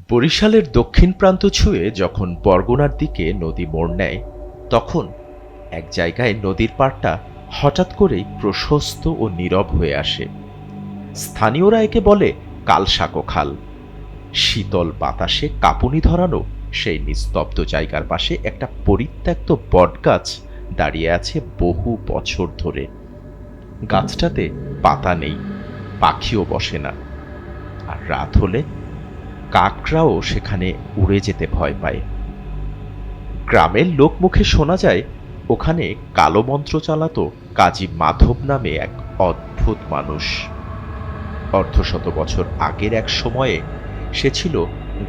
বরিশালের দক্ষিণ প্রান্ত ছুঁয়ে যখন বরগুনার দিকে নদী মোড় নেয়, তখন এক জায়গায় নদীর পাড়টা হঠাৎ করেই প্রশস্ত ও নীরব হয়ে আসে। স্থানীয়রা একে বলে কালসাকো খাল। শীতল বাতাসে কাঁপুনি ধরানো সেই নিস্তব্ধ জায়গার পাশে একটা পরিত্যক্ত বটগাছ দাঁড়িয়ে আছে বহু বছর ধরে। গাছটাতে পাতা নেই, পাখিও বসে না, আর রাত হলে কাকরাও সেখানে উড়ে যেতে ভয় পায়। গ্রামের লোকমুখে শোনা যায় ওখানে কালো মন্ত্র চালাতো কাজী মাধব নামে এক অদ্ভুত মানুষ। অর্ধশত বছর আগের এক সময়ে সে ছিল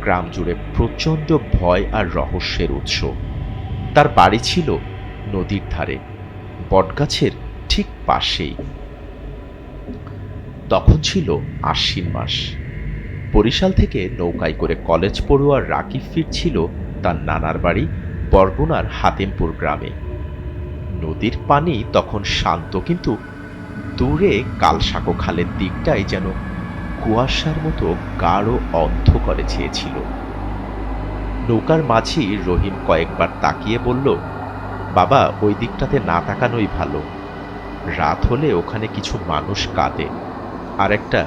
গ্রাম জুড়ে প্রচণ্ড ভয় আর রহস্যের উৎস। তার বাড়ি ছিল নদীর ধারে, বটগাছের ঠিক পাশেই। তখন ছিল আশ্বিন মাস। বরিশাল থেকে নৌকায় করে কলেজ পড়ুয়া রাকিব ফিরছিল তার নানার বাড়ি বরগুনার হাতেমপুর গ্রামে। নদীর পানি তখন শান্ত, কিন্তু দূরে কালসাকো খালের দিকটাই যেন কুয়াশার মতো গাঢ় অন্ধকারে ছেয়েছিল। নৌকার মাঝি রহিম কয়েকবার তাকিয়ে বলল, বাবা, ওই দিকটাতে না তাকানোই ভালো। রাত হলে ওখানে কিছু মানুষ কাঁদে, আর একটা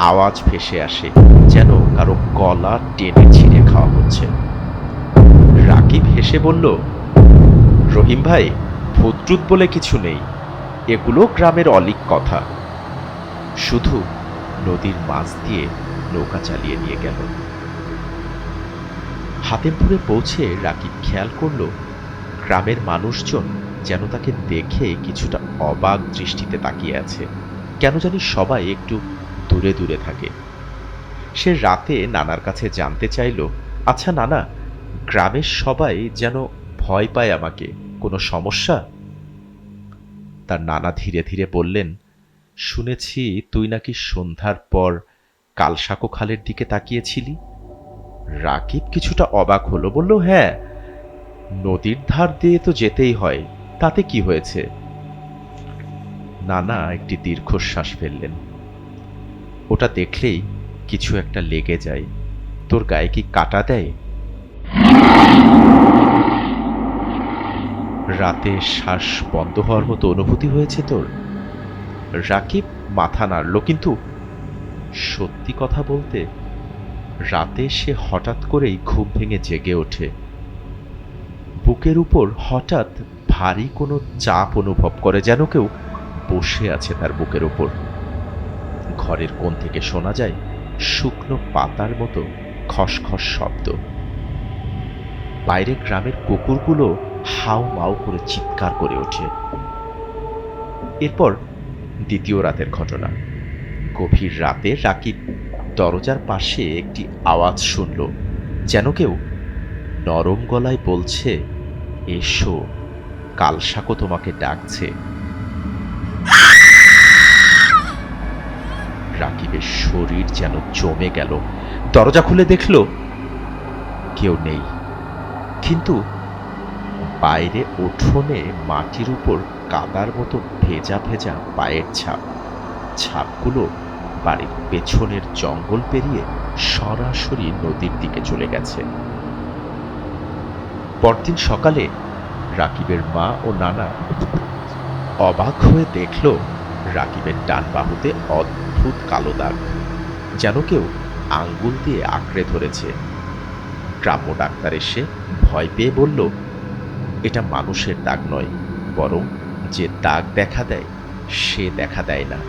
আওয়াজ ভেসে আসে, যেন কারো গলা টেনে ছিঁড়ে খাওয়া হচ্ছে। রাকিব হেসে বলল, রহিম ভাই, ভূতটুত বলে কিছু নেই, এগুলো গ্রামের অলীক কথা। শুধু নদীর মাছ দিয়ে নৌকা চালিয়ে নিয়ে গেল। হাতেমপুরে পৌঁছে রাকিব খেয়াল করল গ্রামের মানুষজন যেন তাকে দেখে কিছুটা অবাক দৃষ্টিতে তাকিয়ে আছে। কেন জানি সবাই একটু দূরে দূরে থাকে। সে রাতে নানার কাছে জানতে চাইল, আচ্ছা নানা, গ্রামের সবাই যেন ভয় পায় আমাকে, কোনো সমস্যা? তার নানা ধীরে ধীরে বললেন, শুনেছি তুই নাকি সন্ধ্যার পর কালসাকো খালের দিকে তাকিয়েছিলি। রাকিব কিছুটা অবাক হলো, বলল, হ্যাঁ, নদীর ধার দিয়ে তো যেতেই হয়, তাতে কি হয়েছে? নানা একটি দীর্ঘশ্বাস ফেললেন। ওটা দেখলেই কিছু একটা লেগে যায়। তোর গায়ে কি কাটা দেয়? রাতে শ্বাস বন্ধ হওয়ার মতো অনুভূতি হয়েছে তোর? রাকিব মাথা নাড়ল, কিন্তু সত্যি কথা বলতে রাতে সে হঠাৎ করেই ঘুম ভেঙে জেগে ওঠে। বুকের উপর হঠাৎ ভারী কোনো চাপ অনুভব করে, যেন কেউ বসে আছে তার বুকের উপর। ঘরের কোণ থেকে শোনা যায় শুকনো পাতার মতো খসখস শব্দ। বাইরে গ্রামের কুকুরগুলো হাউ মাউ করে চিৎকার করে ওঠে। এরপর দ্বিতীয় রাতের ঘটনা। গভীর রাতে রাকিব দরজার পাশে একটি আওয়াজ শুনল, যেন কেউ নরম গলায় বলছে, এসো, কালসাকো তোমাকে ডাকছে। রাকিবের শরীর যেন জমে গেল। দরজা খুলে দেখল কেউ নেই, কিন্তু বাইরে উঠোনে মাটির উপর কাদার মতো ভেজা ভেজা পায়ের ছাপ। ছাপগুলো বাড়ির পেছনের জঙ্গল পেরিয়ে সরাসরি নদীর দিকে চলে গেছে। পরদিন সকালে রাকিবের মা ও নানা অবাক হয়ে দেখল রাকিবের ডান বাহুতে অদ্ভুত কালো দাগ, যেন কেউ আঙ্গুল দিয়ে আঁকড়ে ধরেছে। গ্রাম্য ডাক্তার এসে ভয় পেয়ে বলল, এটা মানুষের দাগ নয়, বরং যে দাগ দেখা দেয় সে দেখা দেয় না।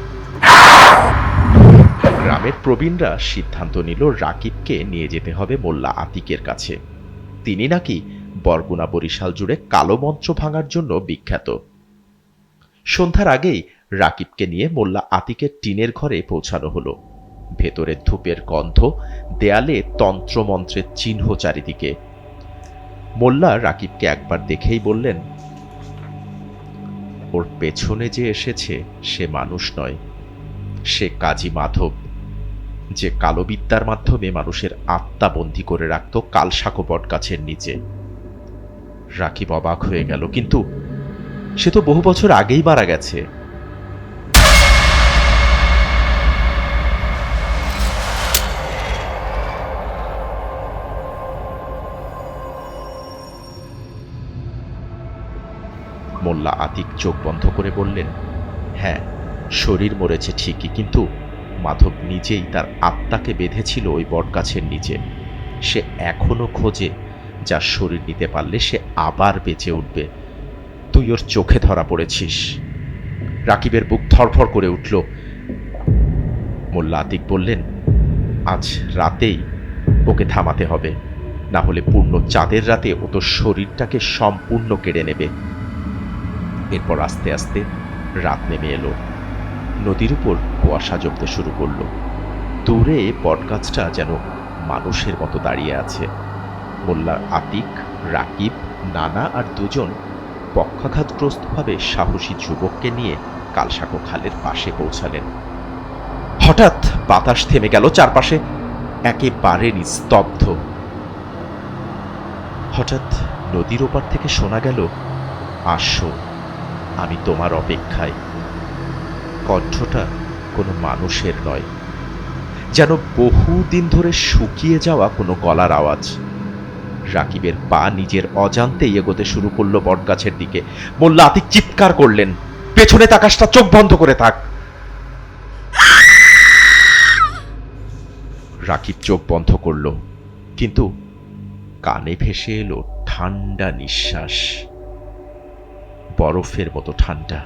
গ্রামের প্রবীণরা সিদ্ধান্ত নিল রাকিবকে নিয়ে যেতে হবে মোল্লা আতিকের কাছে। তিনি নাকি বরগুনা বরিশাল জুড়ে কালো মন্ত্র ভাঙার জন্য বিখ্যাত। সন্ধ্যার আগেই রাকিবকে নিয়ে মোল্লা আতিকের টিনের ঘরে পৌঁছানো হলো। ভেতরে ধূপের গন্ধ, দেয়ালে তন্ত্রমন্ত্রের চিহ্ন চারিদিকে। মোল্লা রাকিবকে একবার দেখেই বললেন, ওর পেছনে যে এসেছে সে মানুষ নয়, সে কাজী মাধব, যে কালোবিদ্যার মাধ্যমে মানুষের আত্মা বন্দী করে রাখত কালসাকো বটগাছের নিচে। রাকিব অবাক হয়ে গেল, কিন্তু সে তো বহু বছর আগেই মারা গেছে। মোল্লা আতিক চোখ বন্ধ করে বললেন, হ্যাঁ, শরীর মরেছে ঠিকই, কিন্তু মাধব নিজেই তার আত্মাকে বেঁধেছিল ওই বটগাছের নিচে। সে এখনো খোঁজে, যার শরীর নিতে পারলে সে আবার বেঁচে উঠবে। তুই ওর চোখে ধরা পড়েছিস। রাকিবের বুক ধড়ফড় করে উঠল। মোল্লা আতিক বললেন, আজ রাতেই ওকে থামাতে হবে, না হলে পূর্ণ চাঁদের রাতে ও তোর শরীরটাকে সম্পূর্ণ কেড়ে নেবে। এরপর আস্তে আস্তে রাত নেমে এলো। নদীর উপর কুয়াশা জমতে শুরু করল। দূরে বটগাছটা যেন মানুষের মতো দাঁড়িয়ে আছে। মোল্লা আতিক, রাকিব, নানা আর দুজন পক্ষাঘাতগ্রস্তভাবে সাহসী যুবককে নিয়ে কালসাকো খালের পাশে পৌঁছালেন। হঠাৎ বাতাস থেমে গেল, চারপাশে একেবারে নিস্তব্ধ। হঠাৎ নদীর ওপার থেকে শোনা গেল, আসো, আমি তোমার অপেক্ষায়। কণ্ঠটা কোনো মানুষের নয়, যেন বহুদিন ধরে শুকিয়ে যাওয়া কোনো গলার আওয়াজ। রাকিবের পা নিজের অজান্তেই এগোতে শুরু করলো বটগাছের দিকে। মোল্লা আতিক চিৎকার করলেন, পেছনে তাকাসটা, চোখ বন্ধ করে থাক। রাকিব চোখ বন্ধ করল, কিন্তু কানে ভেসে এলো ঠান্ডা নিঃশ্বাস, বরফের মতো ঠান্ডা।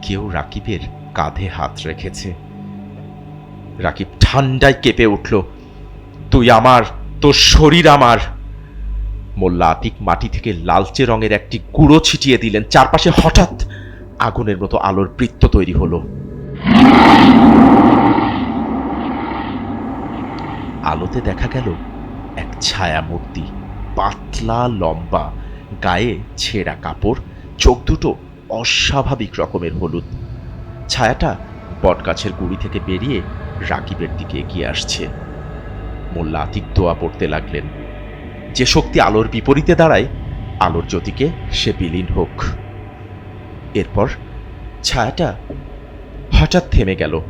কেউ রাকিবের কাঁধে হাত রেখেছে। রাকিব ঠান্ডায় কেঁপে উঠল, তুই আমার, তোর শরীর আমার। মোল্লা আতিক মাটি থেকে লালচে রঙের একটি গুঁড়ো ছিটিয়ে দিলেন। চারপাশে হঠাৎ আগুনের মতো আলোর বৃত্ত তৈরি হলো। আলোতে দেখা গেল এক ছায়া মূর্তি, পাতলা লম্বা, গায়ে ছেঁড়া কাপড়, চোখ দুটো অস্বাভাবিক রকমের হলুদ। ছায়াটা বটগাছের গুড়ি থেকে বেরিয়ে রাকিবের দিকে এগিয়ে আসছে। মোল্লা আতিক দোয়া পড়তে লাগলেন, যে শক্তি আলোর বিপরীতে দাঁড়ায়, আলোর জ্যোতিকে সে বিলীন হোক। এরপর ছায়াটা হঠাৎ থেমে গেল।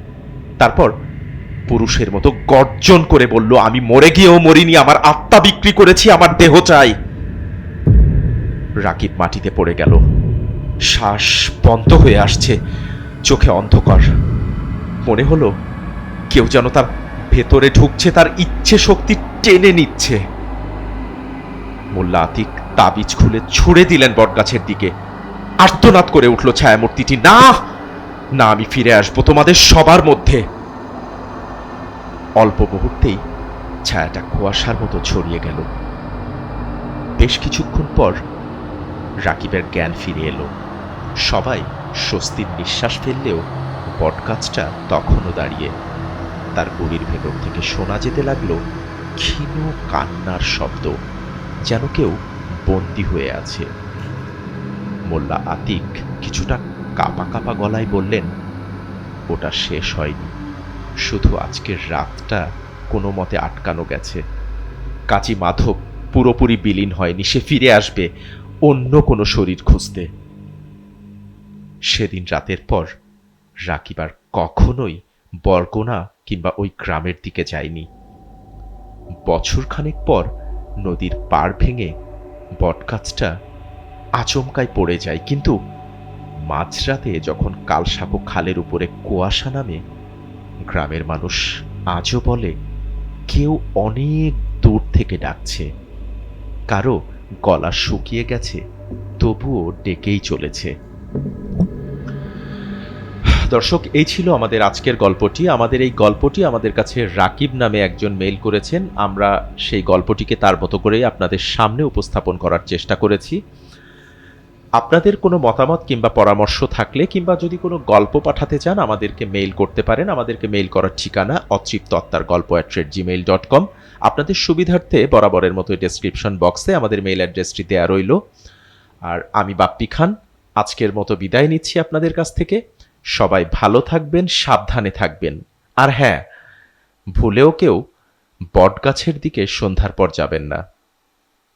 তারপর পুরুষের মতো গর্জন করে বলল, আমি মরে গিয়েও মরিনি, আমার আত্মা বিক্রি করেছি, আমার দেহ চাই। রাকিব মাটিতে পড়ে গেল, শ্বাস বন্ধ হয়ে আসছে, চোখে অন্ধকার। মনে হলো কেউ যেন তার ভেতরে ঢুকছে, তার ইচ্ছে শক্তি টেনে নিচ্ছে। মোল্লা আতিক তাবিজ খুলে ছুড়ে দিলেন বটগাছের দিকে। আর্তনাদ করে উঠল ছায়ামূর্তিটি, না না, আমি ফিরে আসবো তোমাদের সবার মধ্যে। অল্প মুহূর্তেই ছায়াটা কুয়াশার মতো ছড়িয়ে গেল। বেশ কিছুক্ষণ পর রাকিবের জ্ঞান ফিরে এলো। সবাই স্বস্তির নিঃশ্বাস ফেললেও বটগাছটা তখনও দাঁড়িয়ে। তার গুড়ির ভেতর থেকে শোনা যেতে লাগলো ক্ষীণ কান্নার শব্দ, যেন কেউ বন্দী হয়ে আছে। মোল্লা আতিক কিছুটা কাঁপা কাঁপা গলায় বললেন, ওটা শেষ হয়নি, শুধু আজকের রাতটা কোনো মতে আটকানো গেছে। কাজী মাধব পুরোপুরি বিলীন হয়নি, সে ফিরে আসবে অন্য কোনো শরীর খুঁজতে। সেদিন রাতের পর রাকিব আর কখনোই বরগুনা কিংবা ওই গ্রামের দিকে যায়নি। বছরখানেক পর নদীর পাড় ভেঙে বটগাছটা আচমকায় পড়ে যায়, কিন্তু মাঝরাতে যখন কালসাকো খালের উপরে কুয়াশা নামে, গ্রামের মানুষ আজও বলে কেউ অনেক দূর থেকে ডাকছে। কারো গলা শুকিয়ে গেছে, তবুও ডেকেই চলেছে। দর্শক, এই ছিল আমাদের আজকের গল্পটি। আমাদের এই গল্পটি আমাদের কাছে রাকিব নামে একজন মেইল করেছেন। আমরা সেই গল্পটিকে তার মতো করেই আপনাদের সামনে উপস্থাপন করার চেষ্টা করেছি। আপনাদের কোনো মতামত কিংবা পরামর্শ থাকলে, কিংবা যদি কোনো গল্প পাঠাতে চান, আমাদেরকে মেইল করতে পারেন। আমাদেরকে মেইল করার ঠিকানা অতৃপ্তআত্মারগল্প@gmail.com। আপনাদের সুবিধার্থে বরাবরের মতো ডেসক্রিপশন বক্সে আমাদের মেইল অ্যাড্রেসটি দেওয়া রইল। আর আমি বাপ্পি খান আজকের মতো বিদায় নিচ্ছি আপনাদের কাছ থেকে। সবাই ভালো থাকবেন, সাবধানে থাকবেন। আর হ্যাঁ, ভুলেও কেউ বটগাছের দিকে সন্ধ্যার পর যাবেন না।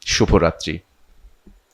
শুভরাত্রি।